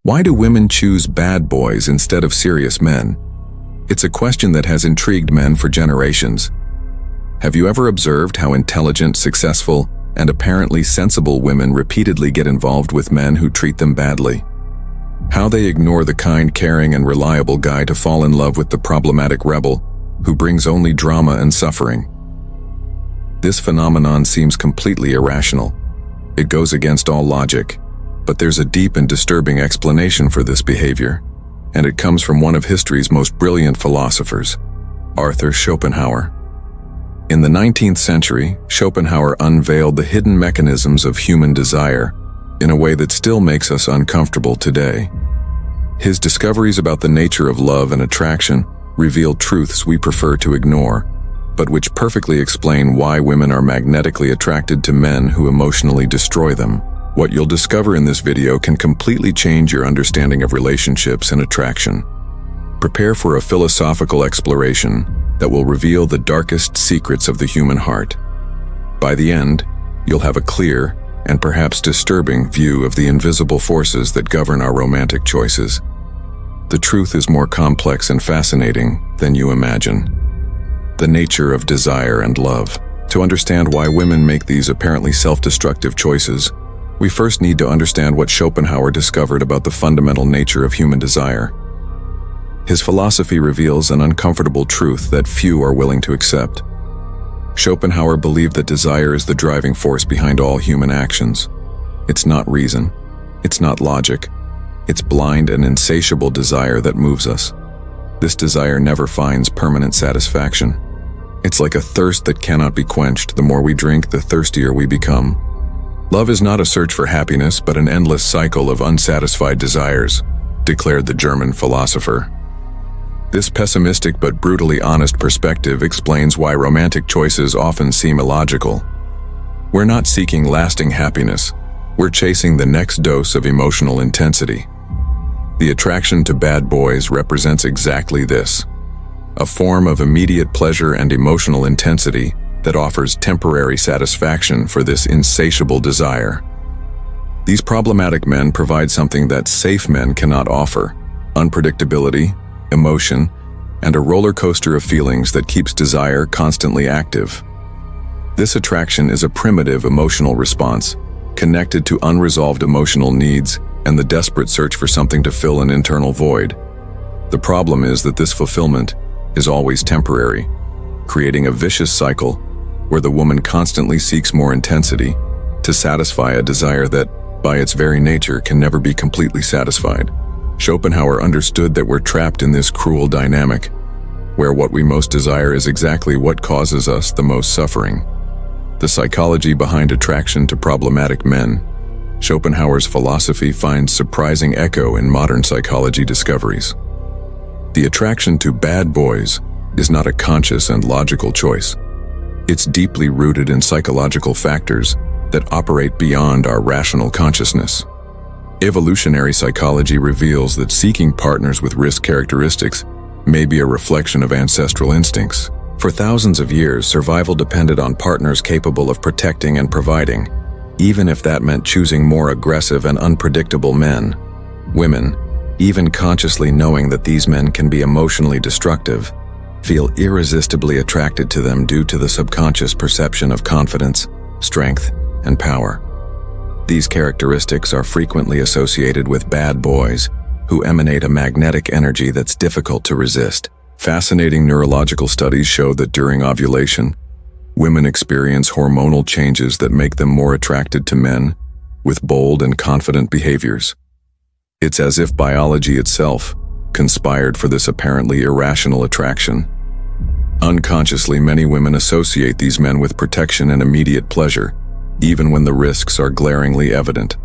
Why do women choose bad boys instead of serious men? It's a question that has intrigued men for generations. Have you ever observed how intelligent, successful, and apparently sensible women repeatedly get involved with men who treat them badly? How they ignore the kind, caring, and reliable guy to fall in love with the problematic rebel who brings only drama and suffering? This phenomenon seems completely irrational. It goes against all logic, but there's a deep and disturbing explanation for this behavior, and it comes from one of history's most brilliant philosophers, Arthur Schopenhauer. In the 19th century, Schopenhauer unveiled the hidden mechanisms of human desire in a way that still makes us uncomfortable today. His discoveries about the nature of love and attraction reveal truths we prefer to ignore, but which perfectly explain why women are magnetically attracted to men who emotionally destroy them. What you'll discover in this video can completely change your understanding of relationships and attraction. Prepare for a philosophical exploration that will reveal the darkest secrets of the human heart. By the end, you'll have a clear and perhaps disturbing view of the invisible forces that govern our romantic choices. The truth is more complex and fascinating than you imagine. The nature of desire and love. To understand why women make these apparently self-destructive choices, we first need to understand what Schopenhauer discovered about the fundamental nature of human desire. His philosophy reveals an uncomfortable truth that few are willing to accept. Schopenhauer believed that desire is the driving force behind all human actions. It's not reason. It's not logic. It's blind and insatiable desire that moves us. This desire never finds permanent satisfaction. It's like a thirst that cannot be quenched. The more we drink, the thirstier we become. Love is not a search for happiness, but an endless cycle of unsatisfied desires, declared the German philosopher. This pessimistic but brutally honest perspective explains why romantic choices often seem illogical. We're not seeking lasting happiness. We're chasing the next dose of emotional intensity. The attraction to bad boys represents exactly this, a form of immediate pleasure and emotional intensity that offers temporary satisfaction for this insatiable desire. These problematic men provide something that safe men cannot offer: unpredictability, emotion, and a roller coaster of feelings that keeps desire constantly active. This attraction is a primitive emotional response, connected to unresolved emotional needs and the desperate search for something to fill an internal void. The problem is that this fulfillment is always temporary, creating a vicious cycle where the woman constantly seeks more intensity to satisfy a desire that, by its very nature, can never be completely satisfied. Schopenhauer understood that we're trapped in this cruel dynamic, where what we most desire is exactly what causes us the most suffering. The psychology behind attraction to problematic men. Schopenhauer's philosophy finds surprising echo in modern psychology discoveries. The attraction to bad boys is not a conscious and logical choice. It's deeply rooted in psychological factors that operate beyond our rational consciousness. Evolutionary psychology reveals that seeking partners with risk characteristics may be a reflection of ancestral instincts. For thousands of years, survival depended on partners capable of protecting and providing, even if that meant choosing more aggressive and unpredictable men. Women, even consciously knowing that these men can be emotionally destructive, feel irresistibly attracted to them due to the subconscious perception of confidence, strength, and power. These characteristics are frequently associated with bad boys, who emanate a magnetic energy that's difficult to resist. Fascinating neurological studies show that during ovulation, women experience hormonal changes that make them more attracted to men with bold and confident behaviors. It's as if biology itself conspired for this apparently irrational attraction. Unconsciously, many women associate these men with protection and immediate pleasure, even when the risks are glaringly evident.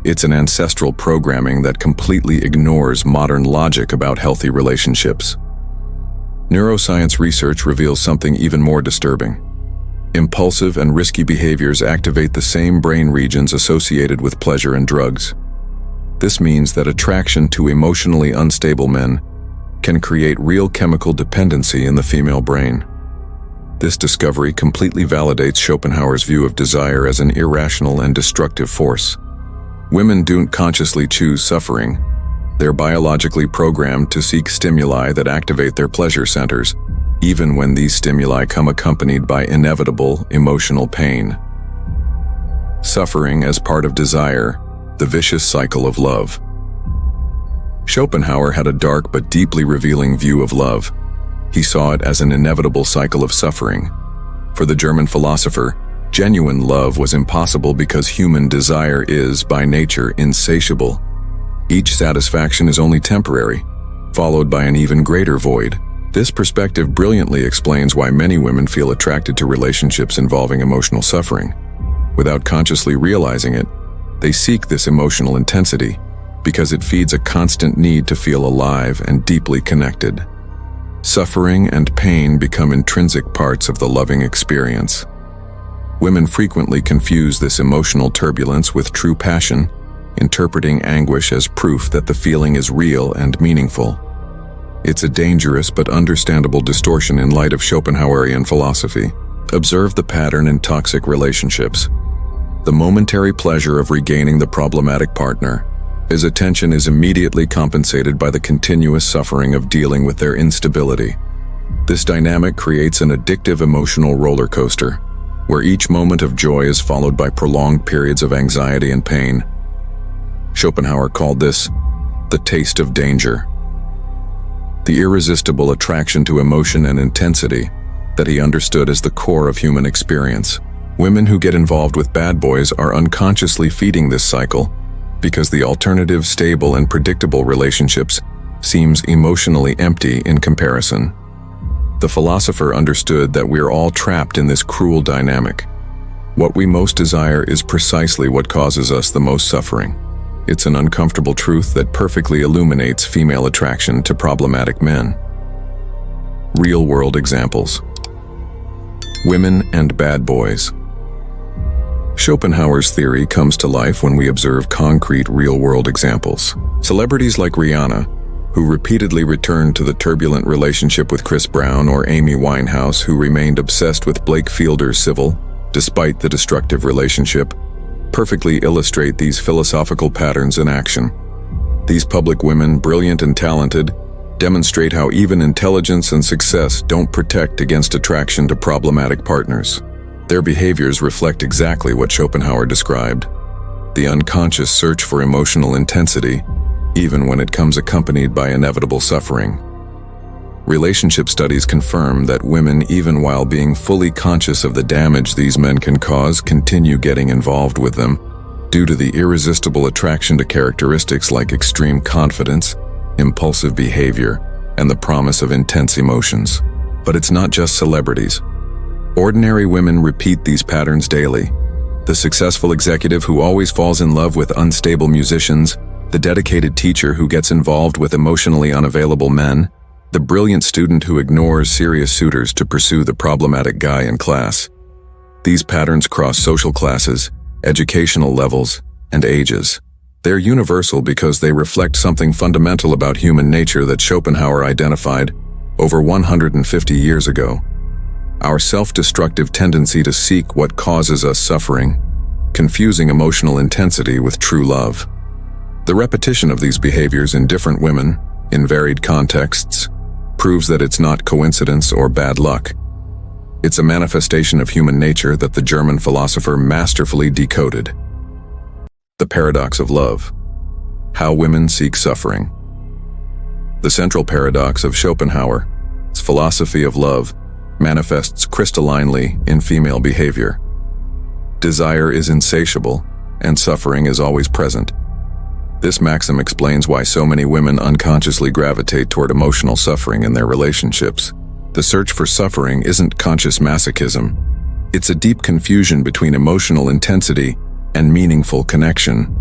It's an ancestral programming that completely ignores modern logic about healthy relationships. Neuroscience research reveals something even more disturbing. Impulsive and risky behaviors activate the same brain regions associated with pleasure and drugs. This means that attraction to emotionally unstable men can create real chemical dependency in the female brain. This discovery completely validates Schopenhauer's view of desire as an irrational and destructive force. Women don't consciously choose suffering. They're biologically programmed to seek stimuli that activate their pleasure centers, even when these stimuli come accompanied by inevitable emotional pain. Suffering as part of desire, the vicious cycle of love. Schopenhauer had a dark but deeply revealing view of love. He saw it as an inevitable cycle of suffering. For the German philosopher, genuine love was impossible because human desire is, by nature, insatiable. Each satisfaction is only temporary, followed by an even greater void. This perspective brilliantly explains why many women feel attracted to relationships involving emotional suffering. Without consciously realizing it, they seek this emotional intensity because it feeds a constant need to feel alive and deeply connected. Suffering and pain become intrinsic parts of the loving experience. Women frequently confuse this emotional turbulence with true passion, interpreting anguish as proof that the feeling is real and meaningful. It's a dangerous but understandable distortion in light of Schopenhauerian philosophy. Observe the pattern in toxic relationships. The momentary pleasure of regaining the problematic partner, his attention is immediately compensated by the continuous suffering of dealing with their instability. This dynamic creates an addictive emotional roller coaster, where each moment of joy is followed by prolonged periods of anxiety and pain. Schopenhauer called this the taste of danger. The irresistible attraction to emotion and intensity that he understood as the core of human experience. Women who get involved with bad boys are unconsciously feeding this cycle because the alternative, stable, and predictable relationships seems emotionally empty in comparison. The philosopher understood that we're all trapped in this cruel dynamic. What we most desire is precisely what causes us the most suffering. It's an uncomfortable truth that perfectly illuminates female attraction to problematic men. Real-world examples. Women and bad boys. Schopenhauer's theory comes to life when we observe concrete real-world examples. Celebrities like Rihanna, who repeatedly returned to the turbulent relationship with Chris Brown, or Amy Winehouse, who remained obsessed with Blake Fielder's Civil, despite the destructive relationship, perfectly illustrate these philosophical patterns in action. These public women, brilliant and talented, demonstrate how even intelligence and success don't protect against attraction to problematic partners. Their behaviors reflect exactly what Schopenhauer described: the unconscious search for emotional intensity, even when it comes accompanied by inevitable suffering. Relationship studies confirm that women, even while being fully conscious of the damage these men can cause, continue getting involved with them due to the irresistible attraction to characteristics like extreme confidence, impulsive behavior, and the promise of intense emotions. But it's not just celebrities. Ordinary women repeat these patterns daily. The successful executive who always falls in love with unstable musicians, the dedicated teacher who gets involved with emotionally unavailable men, the brilliant student who ignores serious suitors to pursue the problematic guy in class. These patterns cross social classes, educational levels, and ages. They're universal because they reflect something fundamental about human nature that Schopenhauer identified over 150 years ago: our self-destructive tendency to seek what causes us suffering, confusing emotional intensity with true love. The repetition of these behaviors in different women, in varied contexts, proves that it's not coincidence or bad luck. It's a manifestation of human nature that the German philosopher masterfully decoded. The paradox of love. How women seek suffering. The central paradox of Schopenhauer's philosophy of love manifests crystallinely in female behavior. Desire is insatiable, and suffering is always present. This maxim explains why so many women unconsciously gravitate toward emotional suffering in their relationships. The search for suffering isn't conscious masochism. It's a deep confusion between emotional intensity and meaningful connection.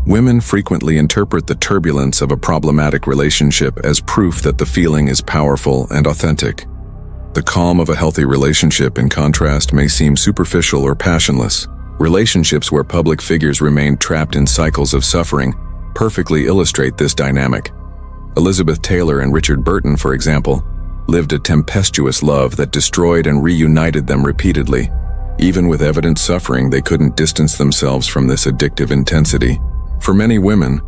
Women frequently interpret the turbulence of a problematic relationship as proof that the feeling is powerful and authentic. The calm of a healthy relationship, in contrast, may seem superficial or passionless. Relationships where public figures remain trapped in cycles of suffering perfectly illustrate this dynamic. Elizabeth Taylor and Richard Burton, for example, lived a tempestuous love that destroyed and reunited them repeatedly. Even with evident suffering, they couldn't distance themselves from this addictive intensity. For many women,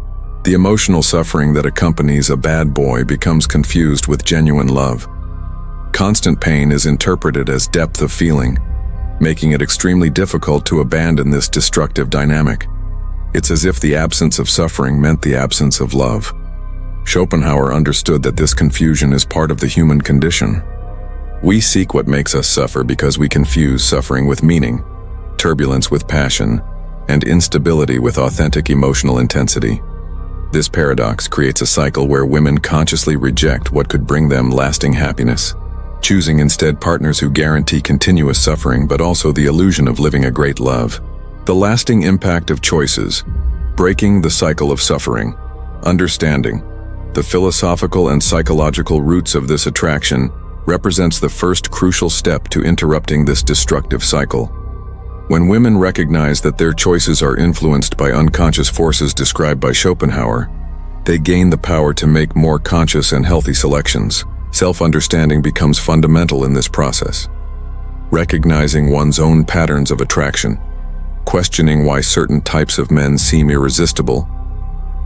the emotional suffering that accompanies a bad boy becomes confused with genuine love. Constant pain is interpreted as depth of feeling, making it extremely difficult to abandon this destructive dynamic. It's as if the absence of suffering meant the absence of love. Schopenhauer understood that this confusion is part of the human condition. We seek what makes us suffer because we confuse suffering with meaning, turbulence with passion, and instability with authentic emotional intensity. This paradox creates a cycle where women consciously reject what could bring them lasting happiness, choosing instead partners who guarantee continuous suffering but also the illusion of living a great love. The lasting impact of choices, breaking the cycle of suffering, understanding the philosophical and psychological roots of this attraction represents the first crucial step to interrupting this destructive cycle. When women recognize that their choices are influenced by unconscious forces described by Schopenhauer, they gain the power to make more conscious and healthy selections. Self-understanding becomes fundamental in this process. Recognizing one's own patterns of attraction, questioning why certain types of men seem irresistible,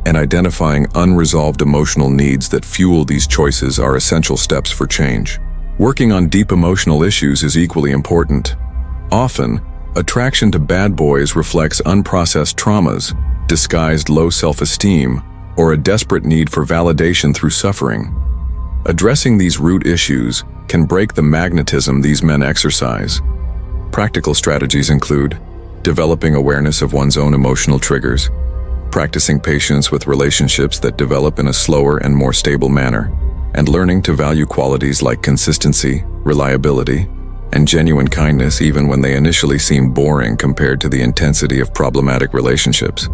and identifying unresolved emotional needs that fuel these choices are essential steps for change. Working on deep emotional issues is equally important. Often, attraction to bad boys reflects unprocessed traumas, disguised low self-esteem, or a desperate need for validation through suffering. Addressing these root issues can break the magnetism these men exercise. Practical strategies include developing awareness of one's own emotional triggers, practicing patience with relationships that develop in a slower and more stable manner, and learning to value qualities like consistency, reliability, and genuine kindness even when they initially seem boring compared to the intensity of problematic relationships.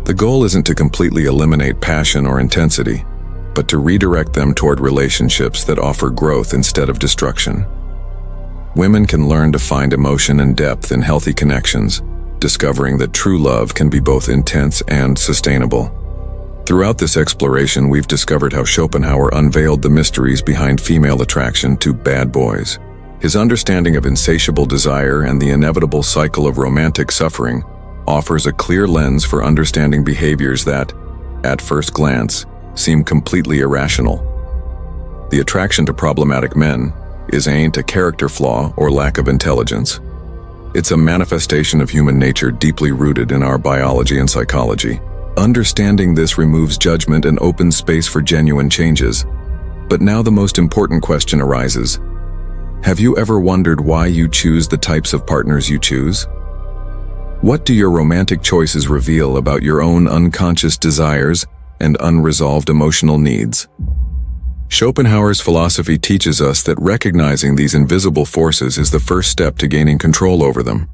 The goal isn't to completely eliminate passion or intensity, but to redirect them toward relationships that offer growth instead of destruction. Women can learn to find emotion and depth in healthy connections, discovering that true love can be both intense and sustainable. Throughout this exploration, we've discovered how Schopenhauer unveiled the mysteries behind female attraction to bad boys. His understanding of insatiable desire and the inevitable cycle of romantic suffering offers a clear lens for understanding behaviors that, at first glance, seem completely irrational. The attraction to problematic men ain't a character flaw or lack of intelligence. It's a manifestation of human nature deeply rooted in our biology and psychology. Understanding this removes judgment and opens space for genuine changes. But now the most important question arises. Have you ever wondered why you choose the types of partners you choose? What do your romantic choices reveal about your own unconscious desires and unresolved emotional needs? Schopenhauer's philosophy teaches us that recognizing these invisible forces is the first step to gaining control over them.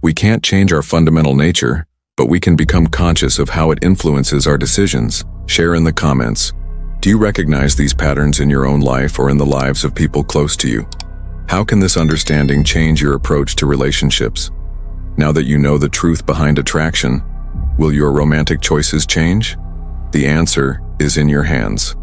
We can't change our fundamental nature, but we can become conscious of how it influences our decisions. Share in the comments. Do you recognize these patterns in your own life or in the lives of people close to you? How can this understanding change your approach to relationships? Now that you know the truth behind attraction, will your romantic choices change? The answer is in your hands.